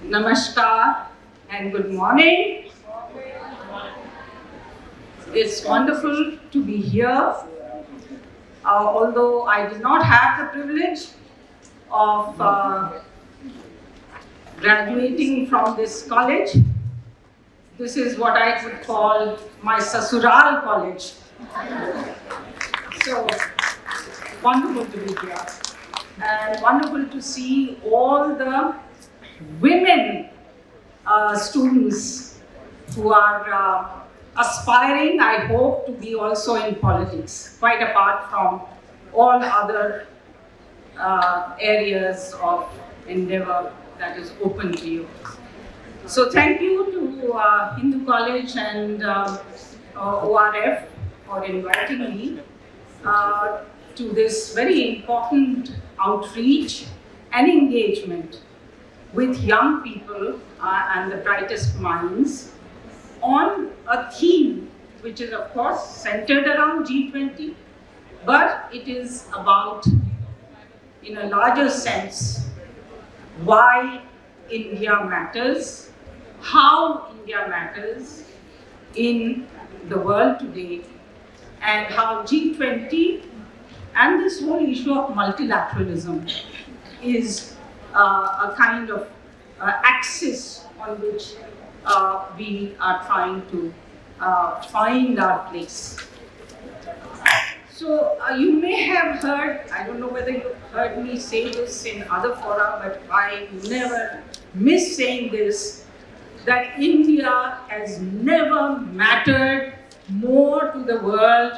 Namaskar and good morning. It's wonderful to be here. Although I did not have the privilege of graduating from this college, this is what I could call my Sasural college. So, wonderful to be here. And wonderful to see all the women students who are aspiring, I hope, to be also in politics, quite apart from all other areas of endeavor that is open to you. So thank you to Hindu College and ORF for inviting me to this very important outreach and engagement with young people and the brightest minds on a theme which is of course centered around G20, but it is about, in a larger sense, why India matters, how India matters in the world today, and how G20 and this whole issue of multilateralism is a kind of axis on which we are trying to find our place. So you may have heard, I don't know whether you've heard me say this in other fora, but I never miss saying this, that India has never mattered more to the world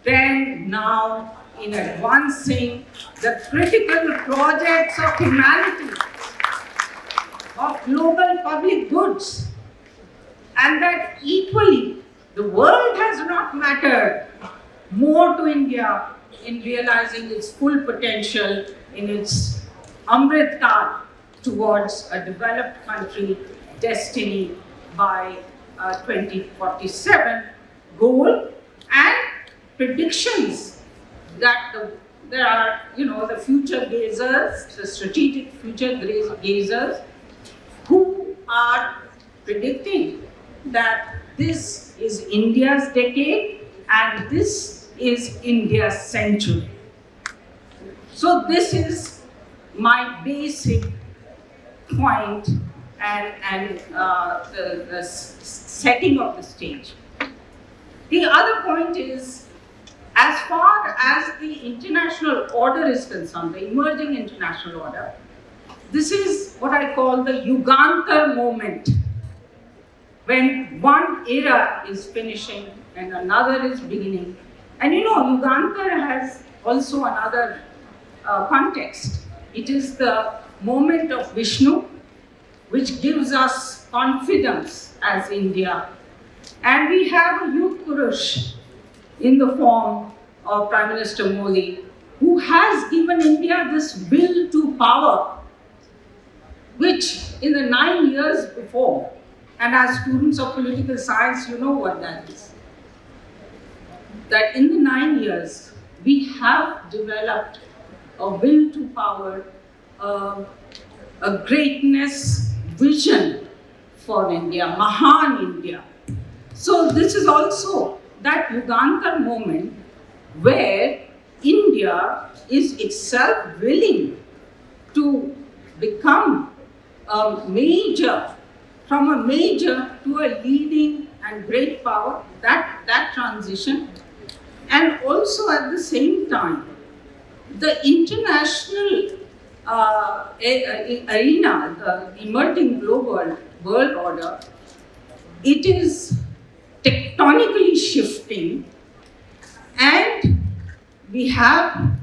than now in advancing the critical projects of humanity, of global public goods, and that equally the world has not mattered more to India in realizing its full potential in its Amrit Kaal towards a developed country destiny by 2047 goal and predictions that there are, the future gazers, the strategic future gazers, who are predicting that this is India's decade and this is India's century. So this is my basic point and the setting of the stage. The other point is, as far as the international order is concerned, the emerging international order, this is what I call the Yugantar moment, when one era is finishing and another is beginning. And Yugantar has also another context. It is the moment of Vishnu, which gives us confidence as India. And we have a youth Purush in the form of Prime Minister Modi, who has given India this will to power, which in the 9 years before, and as students of political science, you know what that is. That in the 9 years, we have developed a will to power, a greatness vision for India, Mahan India. So this is also that Yugantar moment where India is itself willing to become a major, from a major to a leading and great power, that transition. And also at the same time, the international arena, the emerging global world order, it is tectonically shifting, and we are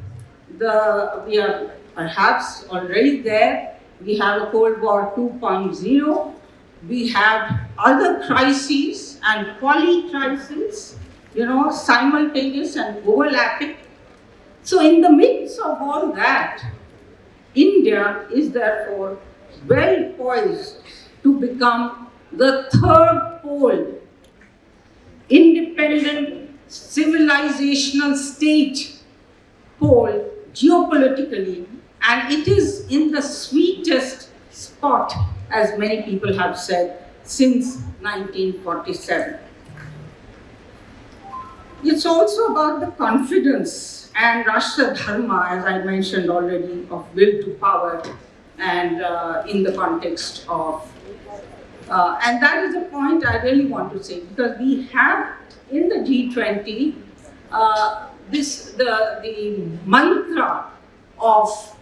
perhaps already there. We have a Cold War 2.0. We have other crises and poly-crises, simultaneous and overlapping. So in the midst of all that, India is therefore well poised to become the third pole, independent civilizational state pole geopolitically, and it is in the sweetest spot as many people have said, since 1947. It's also about the confidence and Rashtra Dharma, as I mentioned already, of will to power, and in the context of, and that is a point I really want to say, because we have in the G20 the mantra of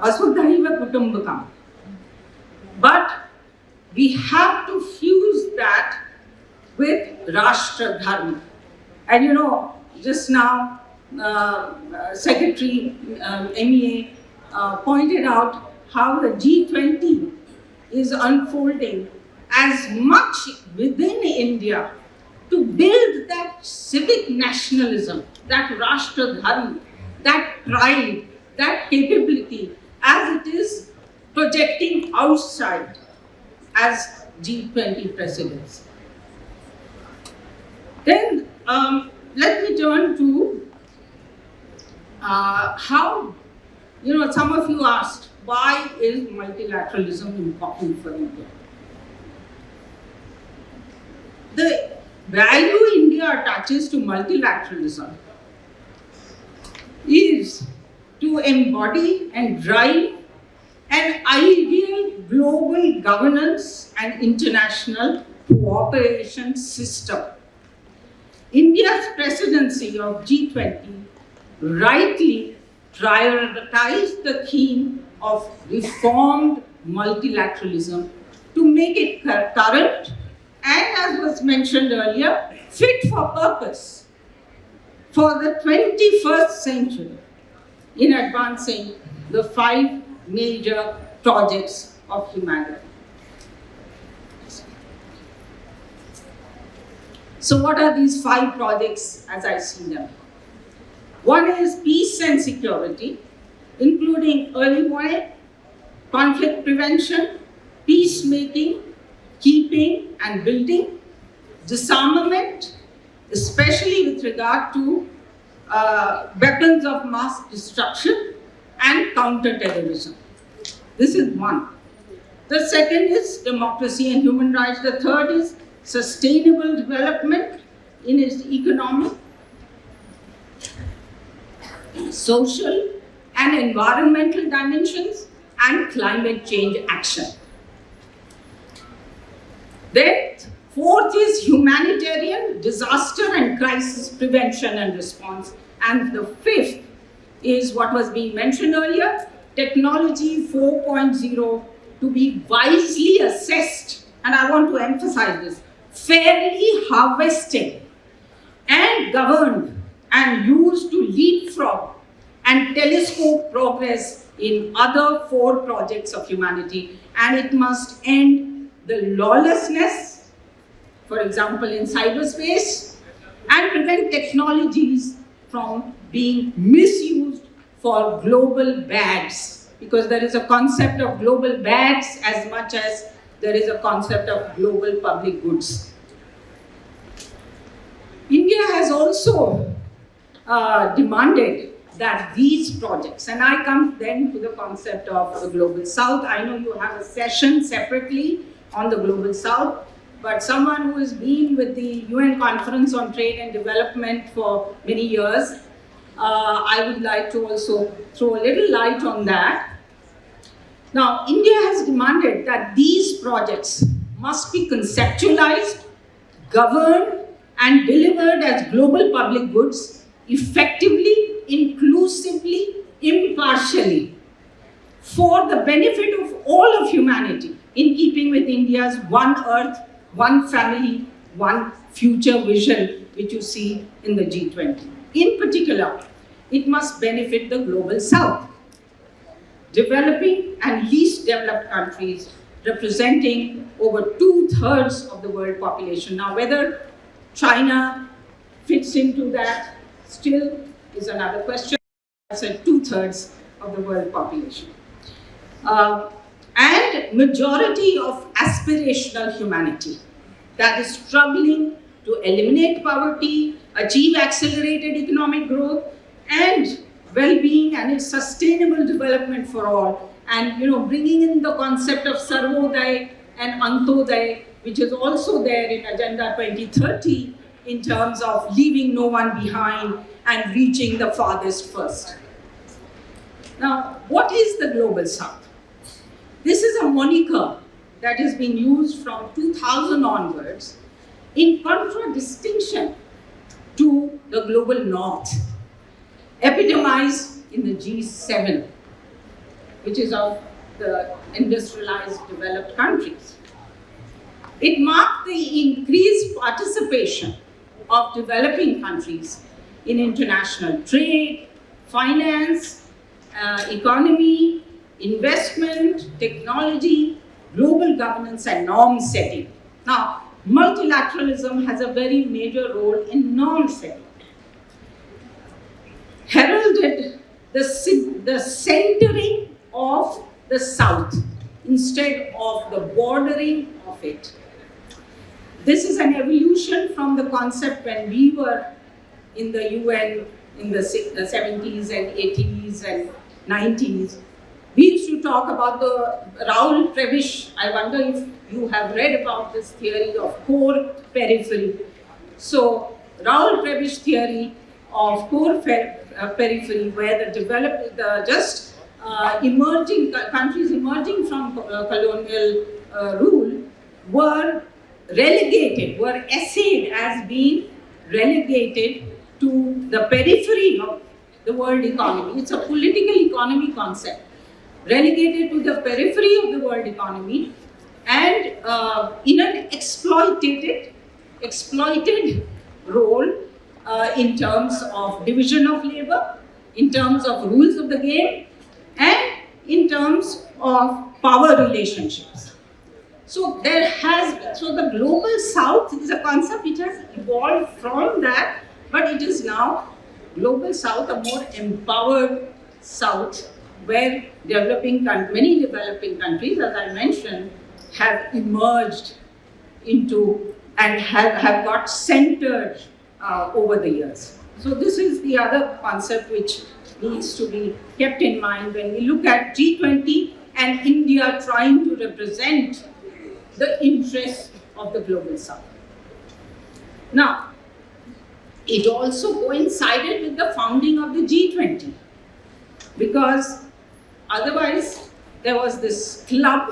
Vasudhaiva Kutumbakam. But we have to fuse that with Rashtra Dharma. And you know, just now, Secretary MEA pointed out how the G20 is unfolding as much within India to build that civic nationalism, that Rashtra Dharma, that pride, that capability, as it is projecting outside as G20 presidents. Then let me turn to how, you know, some of you asked, why is multilateralism important for India? The value India attaches to multilateralism is to embody and drive an ideal global governance and international cooperation system. India's presidency of G20 rightly prioritized the theme of reformed multilateralism to make it current and, as was mentioned earlier, fit for purpose for the 21st century in advancing the 5 major projects of humanity. So what are these 5 projects as I see them? One is peace and security, including early warning, conflict prevention, peacemaking, keeping and building, disarmament, especially with regard to weapons of mass destruction, and counter-terrorism. This is one. The second is democracy and human rights. The third is sustainable development in its economic, social and environmental dimensions, and climate change action. Then, fourth is humanitarian, disaster and crisis prevention and response. And the fifth is what was being mentioned earlier, technology 4.0 to be wisely assessed, and I want to emphasize this, fairly harvested and governed and used to leapfrog and telescope progress in other 4 projects of humanity. And it must end the lawlessness, for example in cyberspace, and prevent technologies from being misused for global bads, because there is a concept of global bads as much as there is a concept of global public goods. India has also demanded that these projects, and I come then to the concept of the Global South. I know you have a session separately on the Global South, but someone who has been with the UN Conference on Trade and Development for many years, I would like to also throw a little light on that. Now, India has demanded that these projects must be conceptualized, governed, and delivered as global public goods effectively, inclusively, impartially, for the benefit of all of humanity, in keeping with India's one earth, one family, one future vision, which you see in the G20. In particular, it must benefit the Global South, developing and least developed countries representing over 2/3 of the world population. Now, whether China fits into that still is another question. I said 2/3 of the world population. And majority of aspirational humanity that is struggling to eliminate poverty, achieve accelerated economic growth and well-being and its sustainable development for all, and bringing in the concept of Sarvodaya and Antodaya, which is also there in Agenda 2030 in terms of leaving no one behind and reaching the farthest first. Now, what is the Global South? This is a moniker that has been used from 2000 onwards in contradistinction to the Global North, epitomized in the G7, which is of the industrialized developed countries. It marked the increased participation of developing countries in international trade, finance, economy, investment, technology, global governance, and norm setting. Now, multilateralism has a very major role in norm setting. Heralded the centering of the South instead of the bordering of it. This is an evolution from the concept when we were in the UN in the 70s and 80s and 90s. We used to talk about the Raoul Prebisch. I wonder if you have read about this theory of core periphery. So, Raoul Prebisch theory of core periphery, where emerging countries emerging from colonial rule were essayed as being relegated to the periphery of the world economy. It's a political economy concept. Relegated to the periphery of the world economy and in an exploited role in terms of division of labor, in terms of rules of the game, and in terms of power relationships. So the Global South is a concept which has evolved from that, but it is now Global South, a more empowered South, where many developing countries, as I mentioned, have emerged into and have got centered over the years. So this is the other concept which needs to be kept in mind when we look at G20 and India trying to represent the interests of the Global South. Now, it also coincided with the founding of the G20, because otherwise there was this club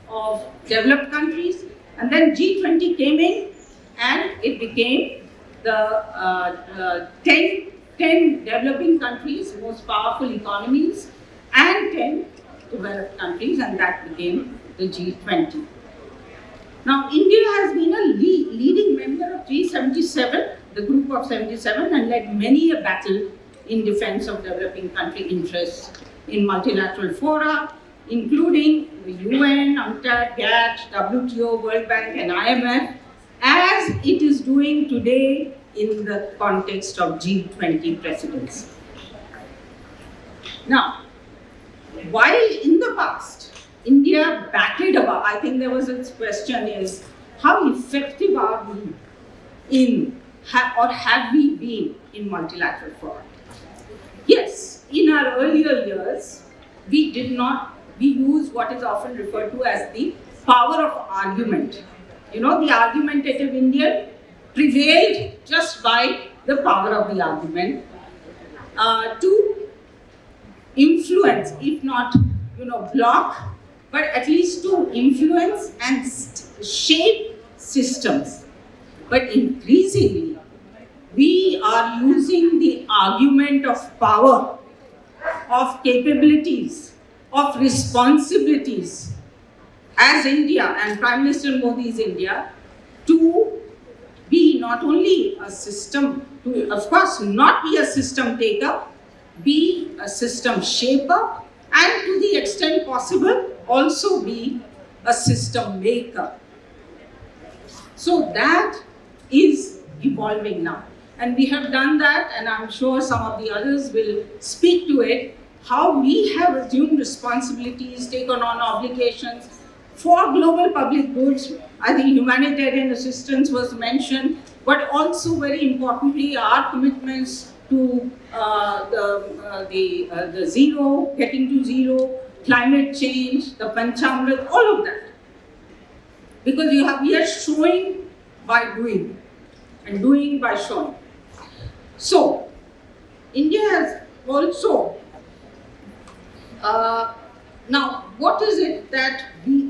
of developed countries, and then G20 came in and it became the 10 developing countries, most powerful economies, and 10 developed countries, and that became the G20. Now, India has been a leading member of G77, the group of 77, and led many a battle in defense of developing country interests in multilateral fora, including the UN, UNCTAD, GATT, WTO, World Bank, and IMF, as it is doing today in the context of G20 presidency. Now, while in the past, India batted about, I think there was its question is, how effective are we in, or have we been in multilateral fora? Yes, in our earlier years, we used what is often referred to as the power of argument. The argumentative Indian prevailed just by the power of the argument to influence, if not, block, but at least to influence and shape systems. But increasingly, we are using the argument of power, of capabilities, of responsibilities as India and Prime Minister Modi's India to be not only a system, to of course not be a system taker, be a system shaper, and to the extent possible also be a system maker. So that is evolving now. And we have done that, and I'm sure some of the others will speak to it, how we have assumed responsibilities, taken on obligations for global public goods. I think humanitarian assistance was mentioned, but also very importantly, our commitments to the zero, getting to zero, climate change, the Panchamrit, all of that. Because we are showing by doing, and doing by showing. So, India has also, now what is it that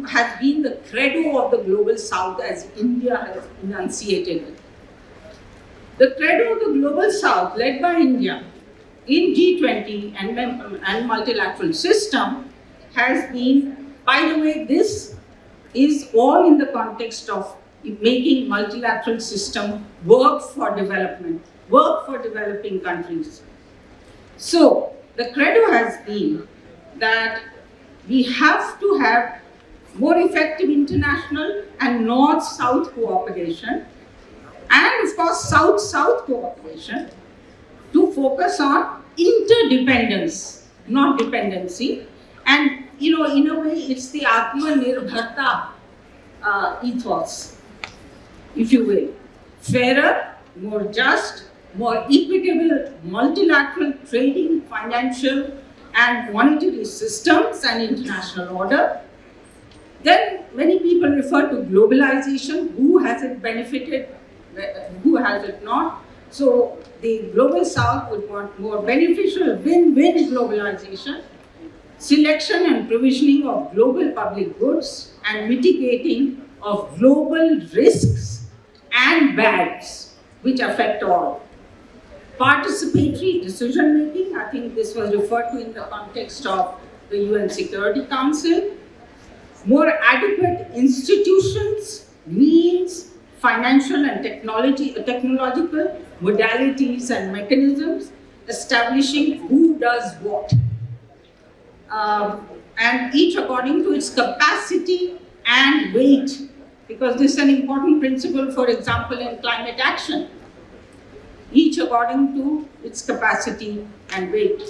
has been the credo of the global south as India has enunciated it? The credo of the global south led by India in G20 and multilateral system has been, by the way, this is all in the context of making multilateral system work for development, work for developing countries. So, the credo has been that we have to have more effective international and north-south cooperation, and of course south-south cooperation, to focus on interdependence, not dependency. And in a way, it's the Atmanirbharta ethos, if you will. Fairer, more just, more equitable multilateral trading, financial and monetary systems and international order. Then many people refer to globalization. Who has it benefited? Who has it not? So the global south would want more beneficial win-win globalization, selection and provisioning of global public goods, and mitigating of global risks and bads which affect all. Participatory decision making, I think this was referred to in the context of the UN Security Council. More adequate institutions, means, financial and technological modalities and mechanisms, establishing who does what. And each according to its capacity and weight, because this is an important principle, for example, in climate action. Each according to its capacity and weight.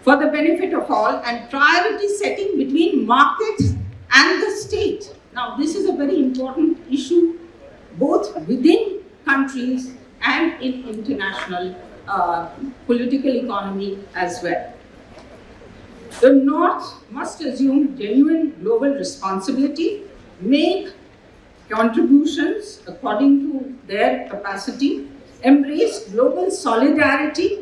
For the benefit of all, and priority setting between markets and the state. Now, this is a very important issue, both within countries and in international political economy as well. The North must assume genuine global responsibility, make contributions according to their capacity, embrace global solidarity.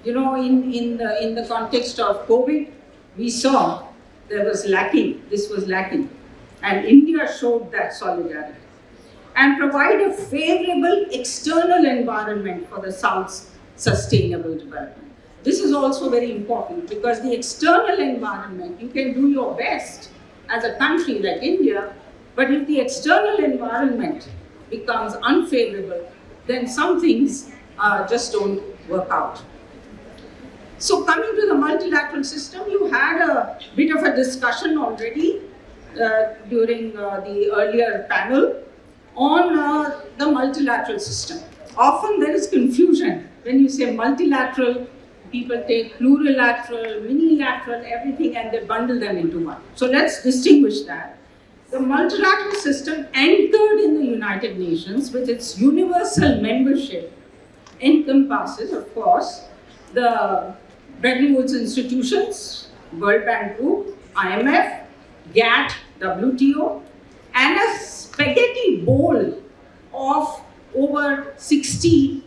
In the context of COVID, we saw this was lacking, and India showed that solidarity. And provide a favorable external environment for the South's sustainable development. This is also very important, because the external environment, you can do your best as a country like India, but if the external environment becomes unfavorable, then some things just don't work out. So coming to the multilateral system, you had a bit of a discussion already during the earlier panel on the multilateral system. Often there is confusion. When you say multilateral, people take plurilateral, minilateral, everything, and they bundle them into one. So let's distinguish that. The multilateral system, anchored in the United Nations with its universal membership, encompasses, of course, the Bretton Woods institutions, World Bank Group, IMF, GATT, WTO, and a spaghetti bowl of over 60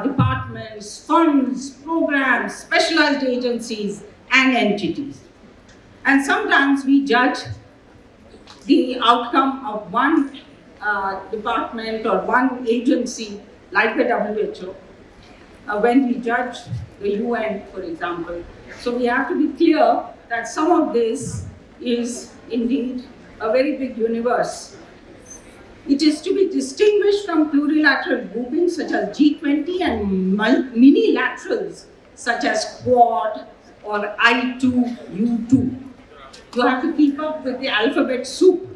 departments, funds, programs, specialized agencies, and entities. And sometimes we judge the outcome of one department or one agency, like the WHO, when we judge the UN, for example. So we have to be clear that some of this is indeed a very big universe. It is to be distinguished from plurilateral groupings such as G20 and minilaterals such as Quad or I2U2. You have to keep up with the alphabet soup.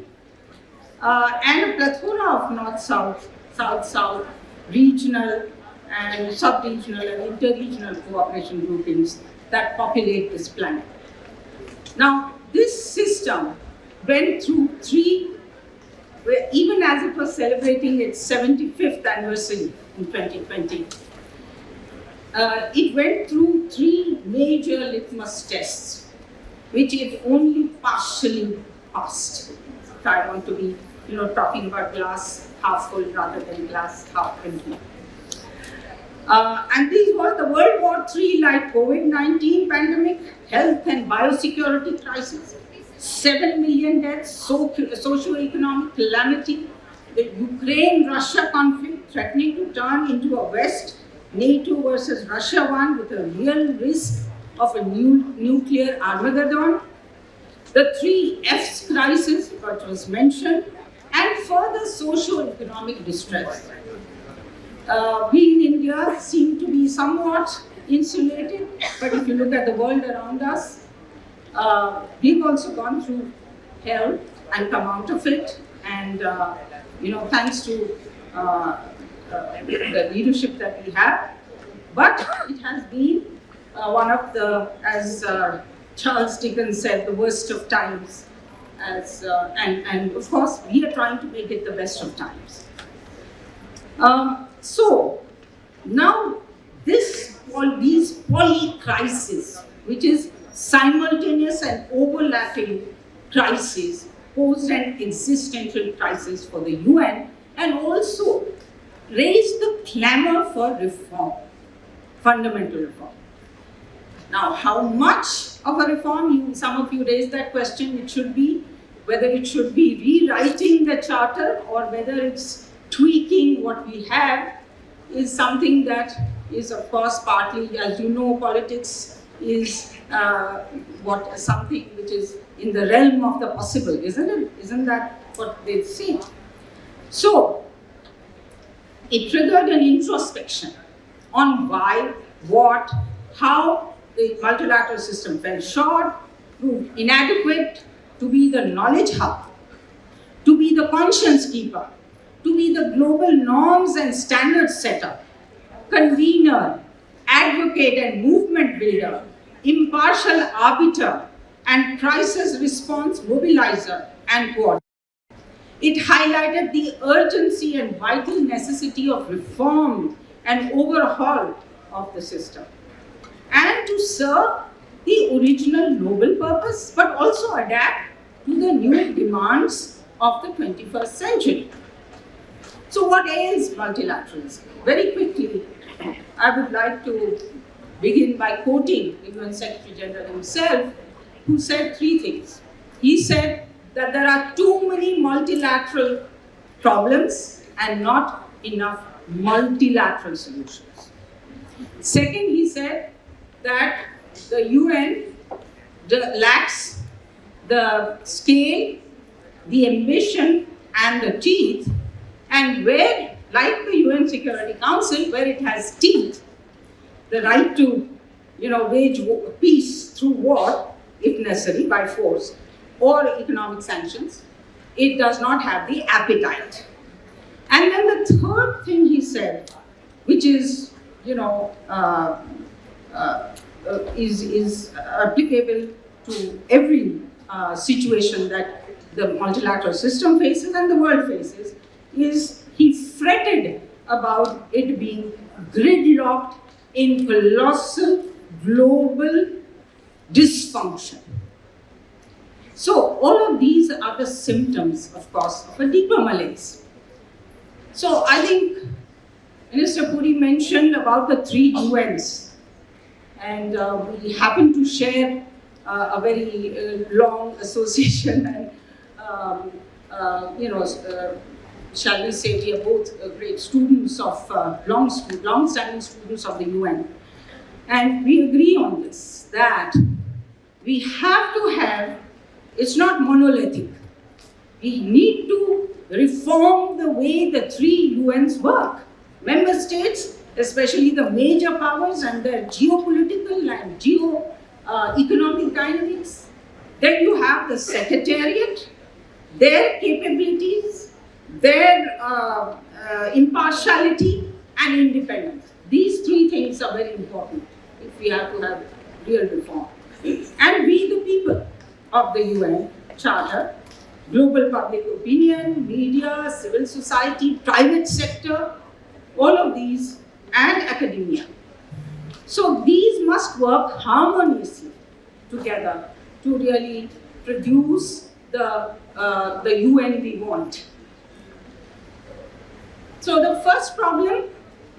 And a plethora of North-South, South-South, regional and sub-regional and inter-regional cooperation groupings that populate this planet. Now, this system went through even as it was celebrating its 75th anniversary in 2020, it went through 3 major litmus tests. which if only partially passed. If I want to be, talking about glass half full rather than glass half empty. And these were the World War III, like COVID-19 pandemic, health and biosecurity crisis, 7 million deaths, socio-economic calamity, the Ukraine-Russia conflict threatening to turn into a West NATO versus Russia one with a real risk of a new nuclear Armageddon, the 3 F's crisis, which was mentioned, and further socio-economic distress. We in India seem to be somewhat insulated, but if you look at the world around us, we've also gone through hell and come out of it, and thanks to the leadership that we have. But it has been one of the, as Charles Dickens said, the worst of times. And of course, we are trying to make it the best of times. So now these poly-crises, which is simultaneous and overlapping crises, posed an existential crisis for the UN and also raised the clamor for reform, fundamental reform. Now, how much of a reform? Some of you raised that question. It should be whether it should be rewriting the charter or whether it's tweaking what we have is something that is, of course, partly, as you know, politics is something which is in the realm of the possible, isn't it? Isn't that what they say? So, it triggered an introspection on why, what, how the multilateral system fell short, proved inadequate to be the knowledge hub, to be the conscience keeper, to be the global norms and standards setter, convener, advocate and movement builder, impartial arbiter, and crisis response mobilizer and coordinator. It highlighted the urgency and vital necessity of reform and overhaul of the system, and to serve the original noble purpose, but also adapt to the new demands of the 21st century. So what is multilateralism? Very quickly, I would like to begin by quoting the UN Secretary General himself, who said 3 things. He said that there are too many multilateral problems and not enough multilateral solutions. Second, he said that the UN lacks the scale, the ambition, and the teeth, and where, like the UN Security Council, where it has teeth, the right to, wage peace through war, if necessary, by force, or economic sanctions, it does not have the appetite. And then the third thing he said, which is, is applicable to every situation that the multilateral system faces and the world faces, is he fretted about it being gridlocked in colossal global dysfunction. So all of these are the symptoms, of course, of a deeper malaise. So I think Minister Puri mentioned about the 3 UNs, and we happen to share a very long association, and shall we say we are both great students of long-standing students of the UN, and we agree on this, that we have to have, it's not monolithic. We need to reform the way the 3 UNs work. Member states, especially the major powers and their geopolitical and economic dynamics. Then you have the Secretariat, their capabilities, their impartiality and independence. These 3 things are very important if we have to have real reform. And we, the people of the UN Charter, global public opinion, media, civil society, private sector, all of these, and academia. So these must work harmoniously together to really produce the UN we want. So the first problem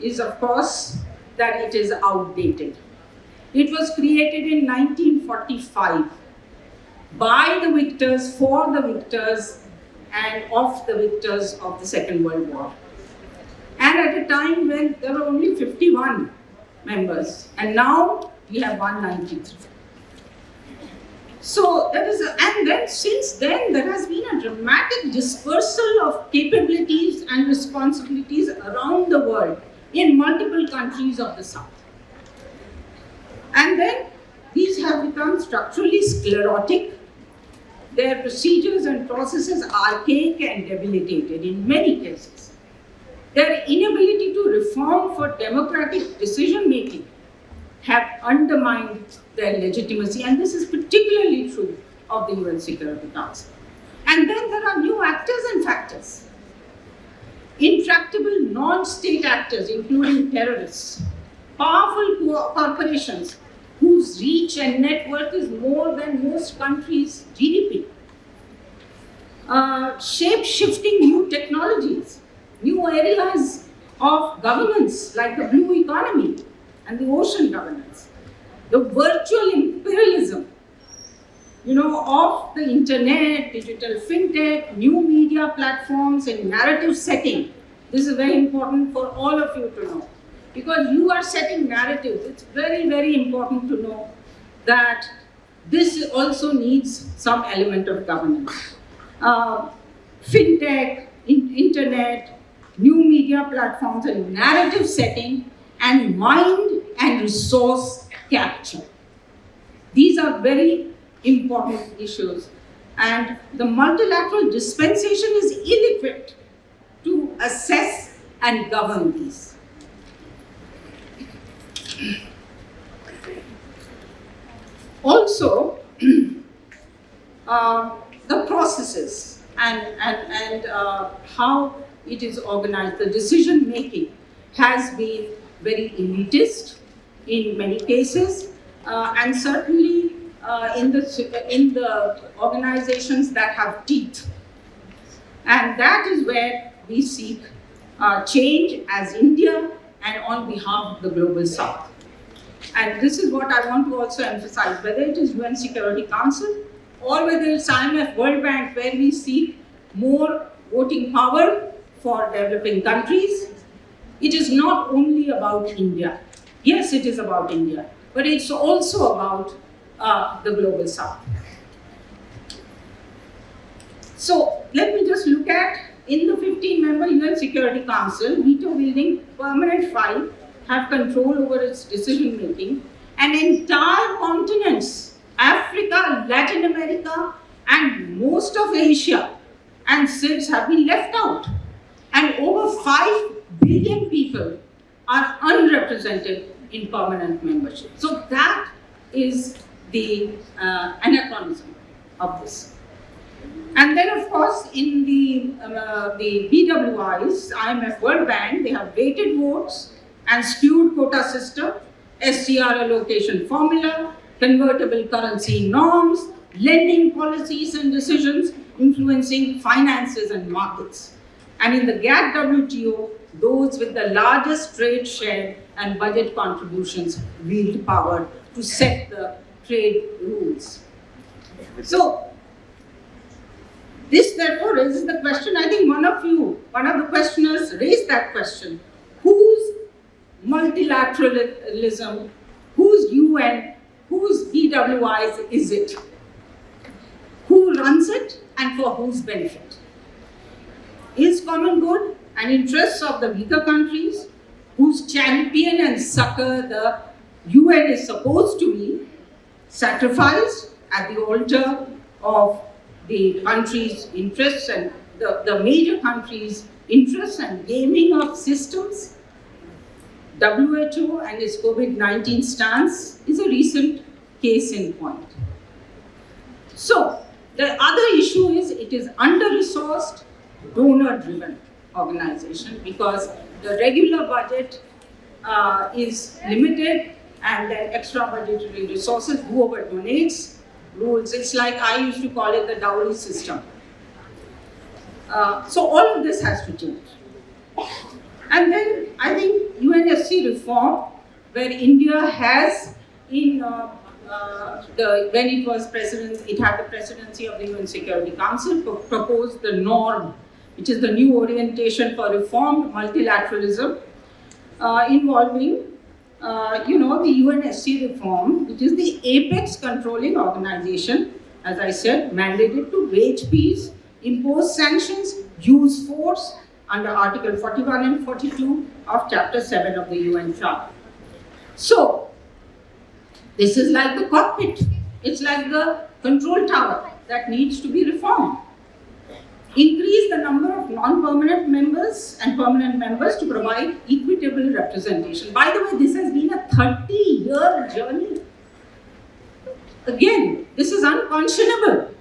is, of course, that it is outdated. It was created in 1945 by the victors, for the victors, and of the victors of the Second World War. And at a time when there were only 51 members, and now we have 193. So there is, and then since then there has been a dramatic dispersal of capabilities and responsibilities around the world in multiple countries of the South. And then these have become structurally sclerotic. Their procedures and processes are archaic and debilitated in many cases. Their inability to reform for democratic decision making have undermined their legitimacy, and this is particularly true of the UN Security Council. And then there are new actors and factors. Intractable non-state actors, including terrorists, powerful corporations whose reach and net worth is more than most countries' GDP. Shape-shifting new technologies, new areas of governance like the blue economy and the ocean governance. The virtual imperialism, of the internet, digital fintech, new media platforms and narrative setting. This is very important for all of you to know. Because you are setting narratives, it's very, very important to know that this also needs some element of governance. Fintech, internet, new media platforms and narrative setting, and mind and resource capture. These are very important issues, and the multilateral dispensation is ill-equipped to assess and govern these. Also, the processes and how it is organized, the decision making has been very elitist in many cases, and certainly in the organizations that have teeth. And that is where we seek change as India and on behalf of the global South. And this is what I want to also emphasize, whether it is UN Security Council or whether it's IMF World Bank, where we seek more voting power for developing countries. It is not only about India. Yes, it is about India, but it's also about the global South. So let me just look at, in the 15-member UN Security Council, veto-wielding permanent 5 have control over its decision-making, and entire continents, Africa, Latin America, and most of Asia and SIDS have been left out. And over 5 billion people are unrepresented in permanent membership. So that is the anachronism of this. And then, of course, in the BWIs, IMF World Bank, they have weighted votes and skewed quota system, SDR allocation formula, convertible currency norms, lending policies and decisions influencing finances and markets. And in the GATT WTO, those with the largest trade share and budget contributions wield power to set the trade rules. So, this therefore raises the question, I think one of the questioners raised that question. Whose multilateralism, whose UN, whose BWIs is it? Who runs it and for whose benefit? Is common good and interests of the weaker countries, whose champion and succor the UN is supposed to be, sacrificed at the altar of the country's interests and the major countries' interests and gaming of systems? WHO and its COVID-19 stance is a recent case in point. So, the other issue is it is under-resourced, donor-driven organization because the regular budget is limited and then extra budgetary resources, whoever donates rules. It's like I used to call it the dowry system. So all of this has to change. And then I think UNSC reform, where India has in when it was president, it had the presidency of the UN Security Council, proposed the norm, which is the new orientation for reformed multilateralism, involving the UNSC reform, which is the apex controlling organization, as I said, mandated to wage peace, impose sanctions, use force under Article 41 and 42 of Chapter 7 of the UN Charter. So, this is like the cockpit. It's like the control tower that needs to be reformed. Increase the number of non-permanent members and permanent members to provide equitable representation. By the way, this has been a 30-year journey. Again, this is unconscionable.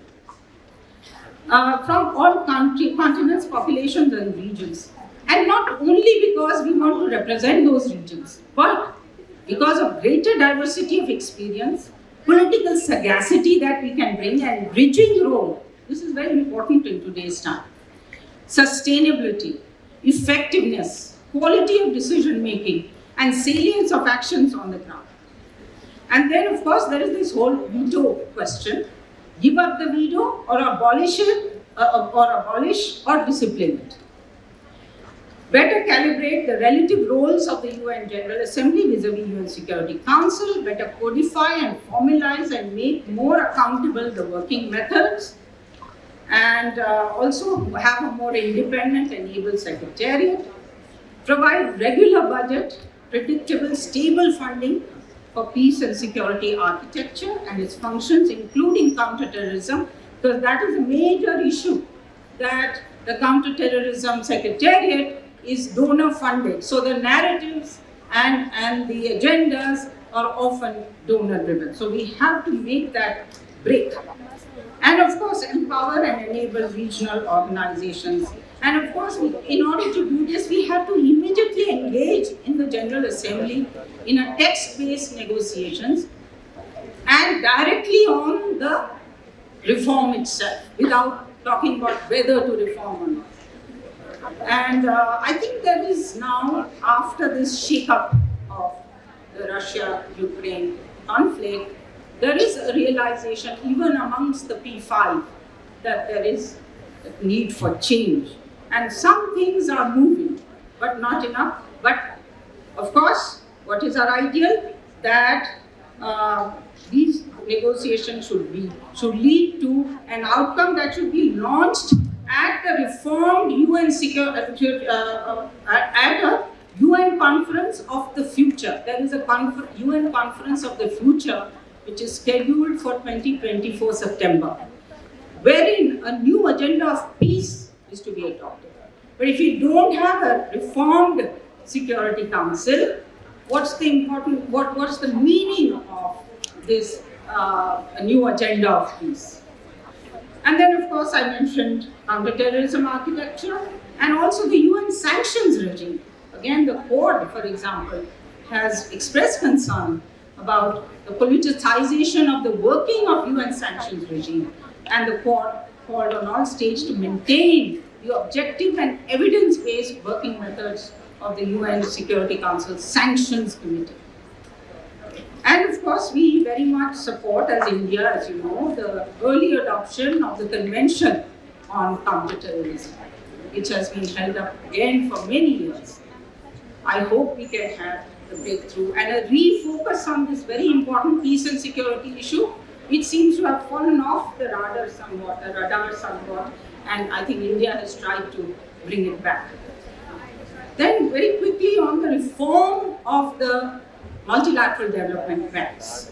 From all continents, populations and regions. And not only because we want to represent those regions, but because of greater diversity of experience, political sagacity that we can bring, and bridging role. This is very important in today's time. Sustainability, effectiveness, quality of decision making, and salience of actions on the ground. And then, of course, there is this whole veto question. Give up the veto or abolish it, or discipline it. Better calibrate the relative roles of the UN General Assembly vis-a-vis UN Security Council, better codify and formalize and make more accountable the working methods, and also have a more independent and able secretariat, provide regular budget, predictable, stable funding for peace and security architecture and its functions, including counterterrorism, because that is a major issue, that the counterterrorism secretariat is donor funded. So the narratives and the agendas are often donor driven. So we have to make that break. And of course, empower and enable regional organizations. And of course, in order to do this, we have to immediately engage in the General Assembly in a text-based negotiations and directly on the reform itself, without talking about whether to reform or not. And I think there is now, after this shake-up of the Russia-Ukraine conflict, there is a realization, even amongst the P5, that there is a need for change. And some things are moving, but not enough. But of course, what is our ideal? That these negotiations should lead to an outcome that should be launched at the reformed UN at a UN conference of the future. There is a UN conference of the future which is scheduled for 2024 September, wherein a new agenda of peace is to be adopted. But if you don't have a reformed Security Council, what's the meaning of this new agenda of peace? And then, of course, I mentioned counterterrorism architecture and also the UN sanctions regime. Again, the court, for example, has expressed concern about the politicization of the working of UN sanctions regime, and the court called on all states to maintain the objective and evidence-based working methods of the UN Security Council Sanctions Committee. And of course, we very much support, as India, as you know, the early adoption of the Convention on Counterterrorism, which has been held up again for many years. I hope we can have a breakthrough and a refocus on this very important peace and security issue, which seems to have fallen off the radar somewhat, and I think India has tried to bring it back. Then very quickly on the reform of the multilateral development banks.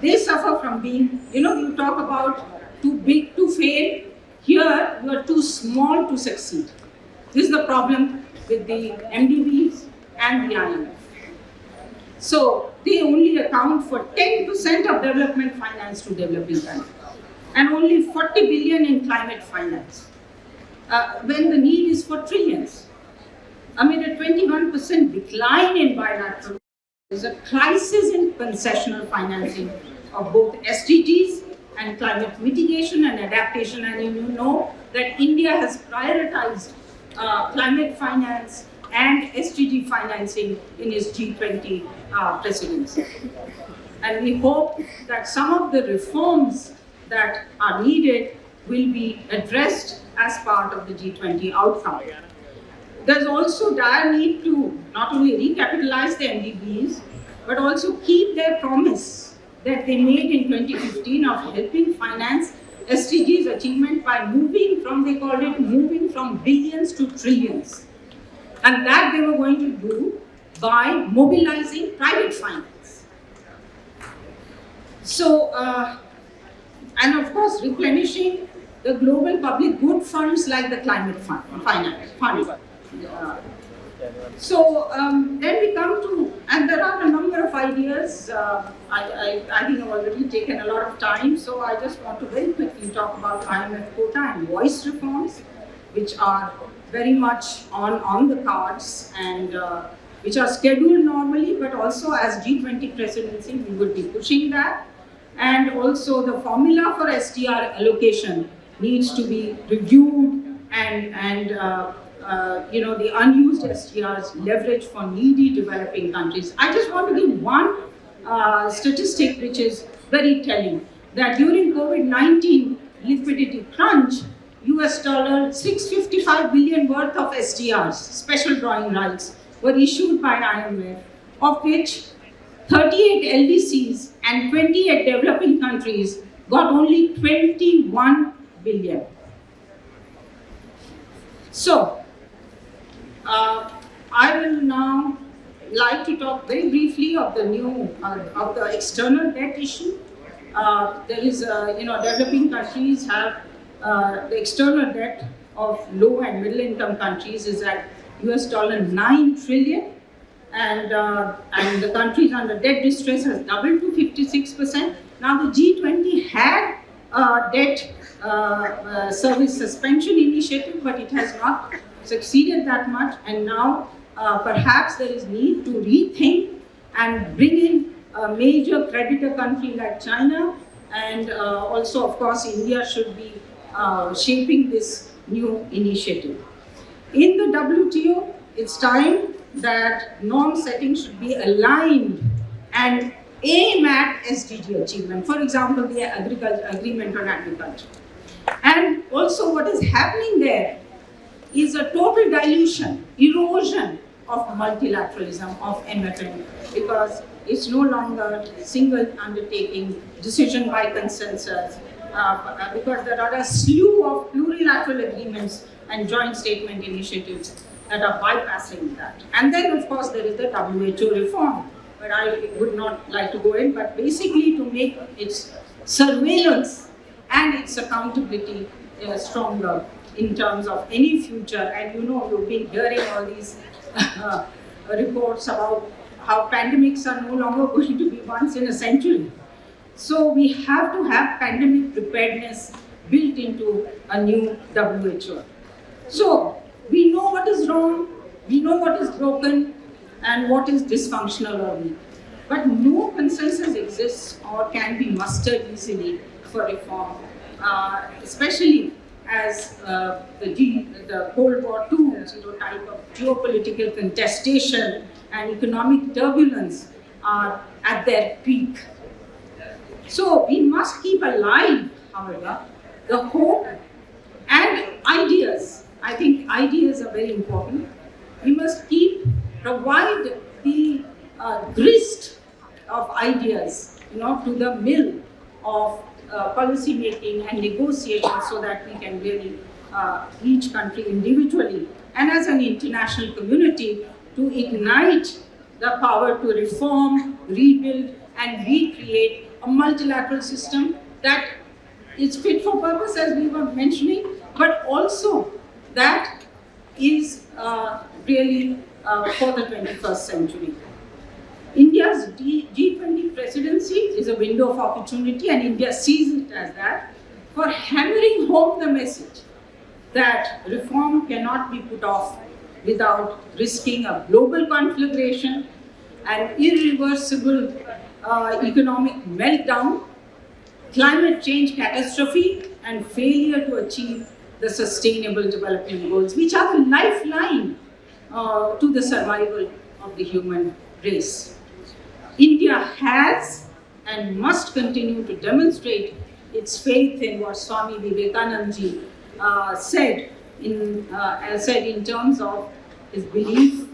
They suffer from being, you talk about too big to fail. Here, you are too small to succeed. This is the problem with the MDBs and the IMF. So, they only account for 10% of development finance to developing countries, and only 40 billion in climate finance, when the need is for trillions. Amid a 21% decline in bilateral, there is a crisis in concessional financing of both SDGs and climate mitigation and adaptation. And you know that India has prioritized climate finance and SDG financing in its G20 presidency. And we hope that some of the reforms that are needed will be addressed as part of the G20 outcome. There's also dire need to not only recapitalize the MDBs, but also keep their promise that they made in 2015 of helping finance SDGs achievement by moving from, they called it, moving from billions to trillions. And that they were going to do by mobilizing private finance. So, and of course, replenishing the global public good funds like the climate fund. Then we come to, and there are a number of ideas. I think I've already taken a lot of time, so I just want to very quickly talk about IMF quota and voice reforms, which are very much on the cards and which are scheduled normally, but also as G20 presidency, we would be pushing that. And also the formula for SDR allocation needs to be reviewed and the unused SDRs leveraged for needy developing countries. I just want to give one statistic which is very telling, that during COVID-19 liquidity crunch, US dollar $655 billion worth of SDRs, special drawing rights, were issued by IMF, of which 38 LDCs and 28 developing countries got only 21 billion. So, I will now like to talk very briefly of the new, of the external debt issue. There is, developing countries have the external debt of low and middle income countries is at US dollar 9 trillion, and the countries under debt distress has doubled to 56%. Now the G20 had debt service suspension initiative, but it has not succeeded that much, and now perhaps there is need to rethink and bring in a major creditor country like China, and also of course India should be shaping this new initiative. In the WTO, it's time that norm setting should be aligned and aim at SDG achievement. For example, the agreement on agriculture. And also what is happening there is a total dilution, erosion of multilateralism, of MFN, because it's no longer single undertaking, decision by consensus, because there are a slew of plurilateral agreements and joint statement initiatives that are bypassing that. And then of course there is the WHO reform, but I would not like to go in, but basically to make its surveillance and its accountability stronger in terms of any future. And you've been hearing all these reports about how pandemics are no longer going to be once in a century. So we have to have pandemic preparedness built into a new WHO. So we know what is wrong, we know what is broken, and what is dysfunctional or weak. But no consensus exists or can be mustered easily for reform, especially as the Cold War II type of geopolitical contestation and economic turbulence are at their peak. So we must keep alive, however, the hope and ideas. I think ideas are very important. We must provide the grist of ideas, to the mill of policy making and negotiation, so that we can really each country individually and as an international community to ignite the power to reform, rebuild, and recreate a multilateral system that is fit for purpose, as we were mentioning, but also that is really for the 21st century. India's G20 presidency is a window of opportunity, and India sees it as that, for hammering home the message that reform cannot be put off without risking a global conflagration, an irreversible economic meltdown, climate change catastrophe, and failure to achieve the sustainable development goals, which are the lifeline to the survival of the human race. India has and must continue to demonstrate its faith in what Swami Vivekananda ji said in terms of his belief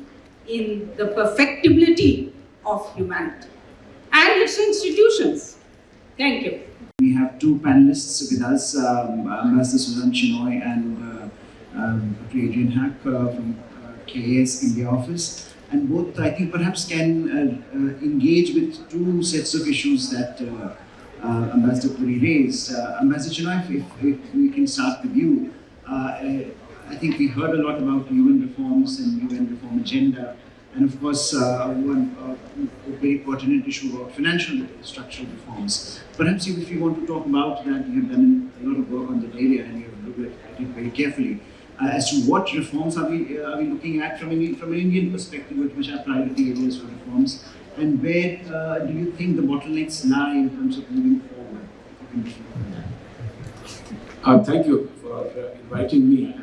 in the perfectibility of humanity and its institutions. Thank you. We have two panelists with us, Ambassador Sujan Chinoy and Adrian Haack from KAS India office. And both, I think, perhaps can engage with two sets of issues that Ambassador Puri raised. Ambassador Chinoy, if we can start with you. I think we heard a lot about UN reforms and UN reform agenda. And of course, one very pertinent issue about financial structural reforms. Perhaps if you want to talk about that, you have done a lot of work on that area and you have looked at it very carefully. As to what reforms are we looking at from an Indian perspective, which are priority areas for reforms, and where do you think the bottlenecks lie in terms of moving forward? Thank you for inviting me.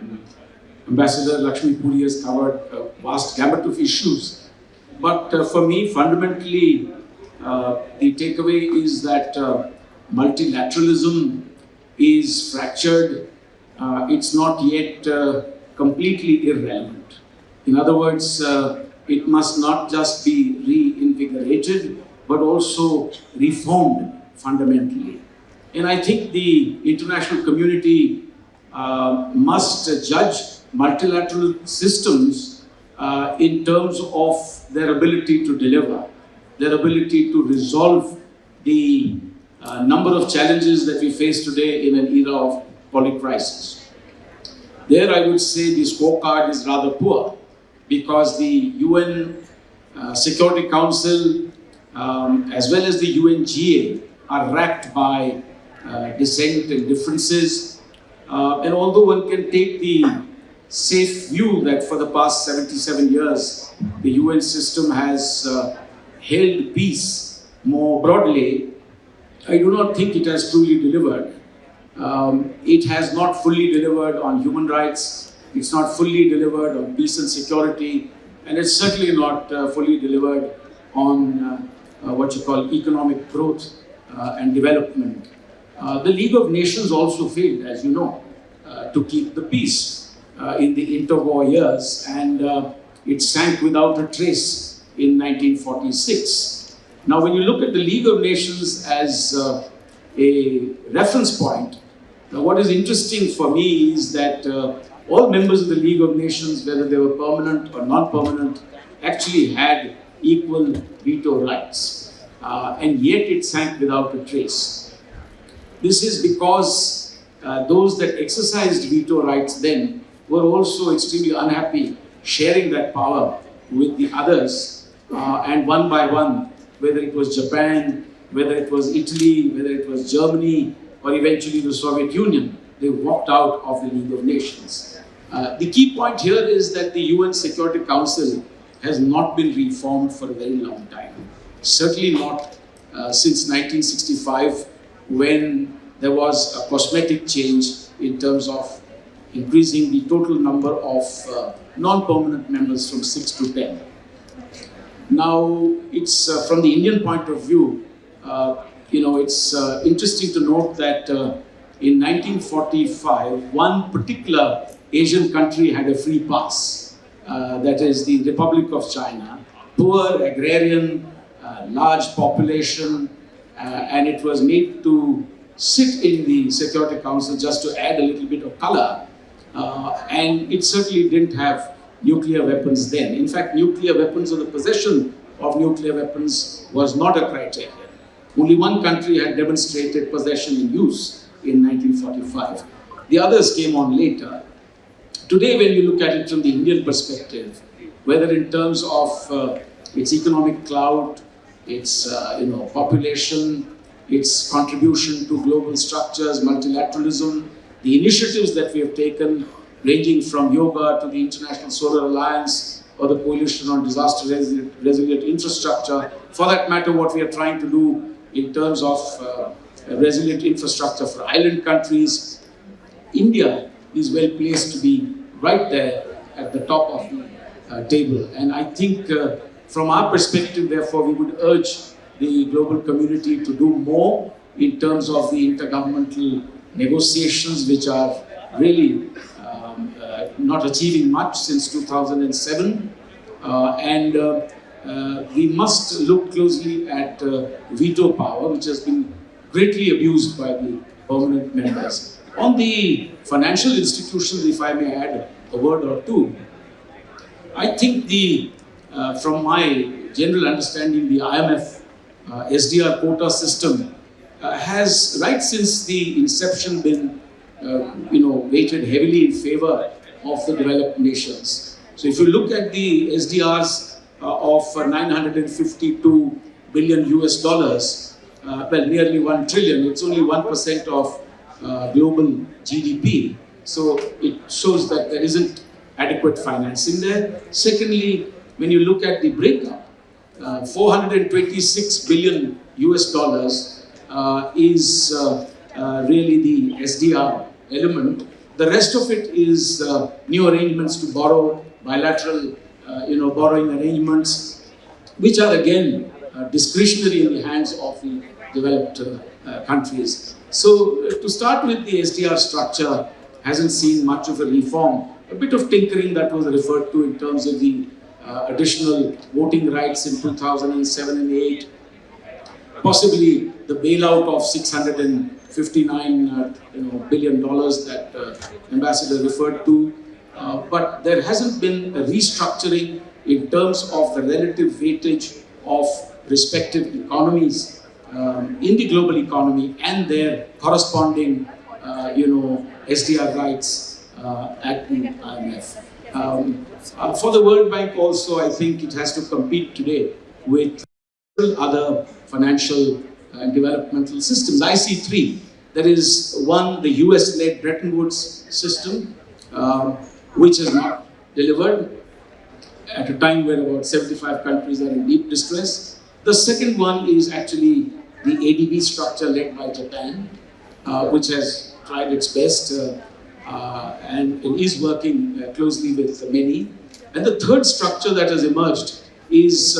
Ambassador Lakshmi Puri has covered a vast gamut of issues, but for me, fundamentally, the takeaway is that multilateralism is fractured. It's not yet completely irrelevant. In other words, it must not just be reinvigorated, but also reformed fundamentally. And I think the international community must judge multilateral systems in terms of their ability to deliver, their ability to resolve the number of challenges that we face today in an era of polycrisis. There I would say the scorecard is rather poor because the UN Security Council as well as the UNGA are racked by dissent and differences. And although one can take the safe view that for the past 77 years, the UN system has held peace more broadly, I do not think it has truly delivered. It has not fully delivered on human rights, it's not fully delivered on peace and security, and it's certainly not fully delivered on what you call economic growth and development. The League of Nations also failed, as you know, to keep the peace in the interwar years, and it sank without a trace in 1946. Now, when you look at the League of Nations as a reference point, what is interesting for me is that all members of the League of Nations, whether they were permanent or non-permanent, actually had equal veto rights, and yet it sank without a trace. This is because those that exercised veto rights then were also extremely unhappy sharing that power with the others, and one by one, whether it was Japan, whether it was Italy, whether it was Germany, or eventually the Soviet Union, they walked out of the League of Nations. The key point here is that the UN Security Council has not been reformed for a very long time. Certainly not since 1965, when there was a cosmetic change in terms of increasing the total number of non-permanent members from 6 to 10. Now, it's from the Indian point of view, it's interesting to note that in 1945, one particular Asian country had a free pass, that is the Republic of China, poor, agrarian, large population, and it was made to sit in the Security Council just to add a little bit of color, and it certainly didn't have nuclear weapons then. In fact, nuclear weapons or the possession of nuclear weapons was not a criterion. Only one country had demonstrated possession and use in 1945. The others came on later. Today, when you look at it from the Indian perspective, whether in terms of its economic clout, its population, its contribution to global structures, multilateralism, the initiatives that we have taken, ranging from yoga to the International Solar Alliance or the Coalition on Disaster Resilient Infrastructure, for that matter, what we are trying to do in terms of resilient infrastructure for island countries. India is well placed to be right there at the top of the table. And I think from our perspective, therefore, we would urge the global community to do more in terms of the intergovernmental negotiations, which are really not achieving much since 2007. We must look closely at veto power, which has been greatly abused by the permanent members. On the financial institutions, if I may add a word or two, I think from my general understanding, the IMF SDR quota system has, right since the inception, been weighted heavily in favor of the developed nations. So if you look at the SDRs of 952 billion US dollars, well, nearly 1 trillion, it's only 1% of global GDP. So it shows that there isn't adequate financing there. Secondly, when you look at the breakup, 426 billion US dollars is really the SDR element. The rest of it is new arrangements to borrow, bilateral borrowing arrangements, which are again discretionary in the hands of the developed countries. So to start with, the SDR structure hasn't seen much of a reform. A bit of tinkering that was referred to in terms of the additional voting rights in 2007 and 8, possibly the bailout of $659 billion that Ambassador referred to, but there hasn't been a restructuring in terms of the relative weightage of respective economies in the global economy and their corresponding, SDR rights at the IMF. For the World Bank also, I think it has to compete today with other financial and developmental systems. I see three. There is one, the US-led Bretton Woods system, which has not delivered at a time where about 75 countries are in deep distress. The second one is actually the ADB structure led by Japan, which has tried its best and is working closely with many. And the third structure that has emerged is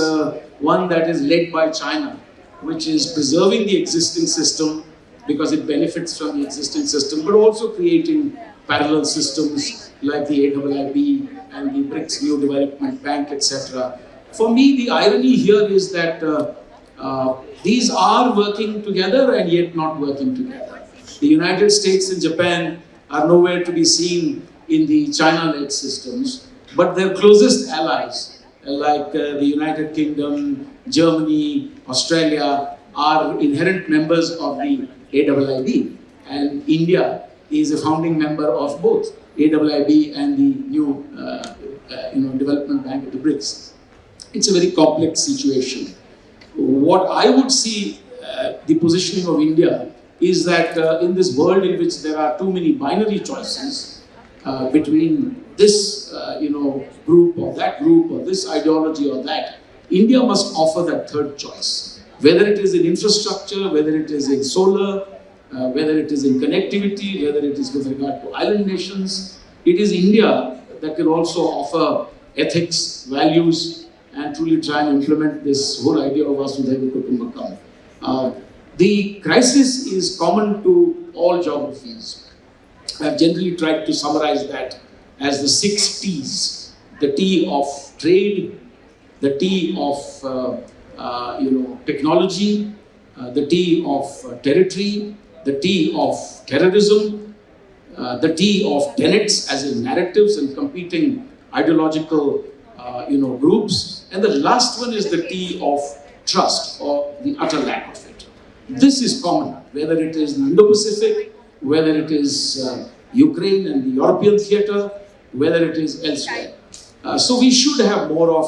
one that is led by China, which is preserving the existing system because it benefits from the existing system, but also creating parallel systems like the AIIB and the BRICS New Development Bank, etc. For me, the irony here is that these are working together and yet not working together. The United States and Japan are nowhere to be seen in the China-led systems, but their closest allies, like the United Kingdom, Germany, Australia, are inherent members of the AIIB, and India is a founding member of both AIIB and the new development bank, the BRICS. It's a very complex situation. What I would see the positioning of India is that in this world in which there are too many binary choices between this group or that group or this ideology or that, India must offer that third choice. Whether it is in infrastructure, whether it is in solar, whether it is in connectivity, whether it is with regard to island nations, it is India that can also offer ethics, values, and truly try and implement this whole idea of Vasudhaiva Kutumbakam. The crisis is common to all geographies. I've generally tried to summarize that as the 6 T's. The T of trade, the T of technology, the T of territory, the T of terrorism, the T of tenets as in narratives and competing ideological groups, and the last one is the T of trust or the utter lack of it. This is common, whether it is the Indo-Pacific, whether it is Ukraine and the European theatre, whether it is elsewhere. So we should have more of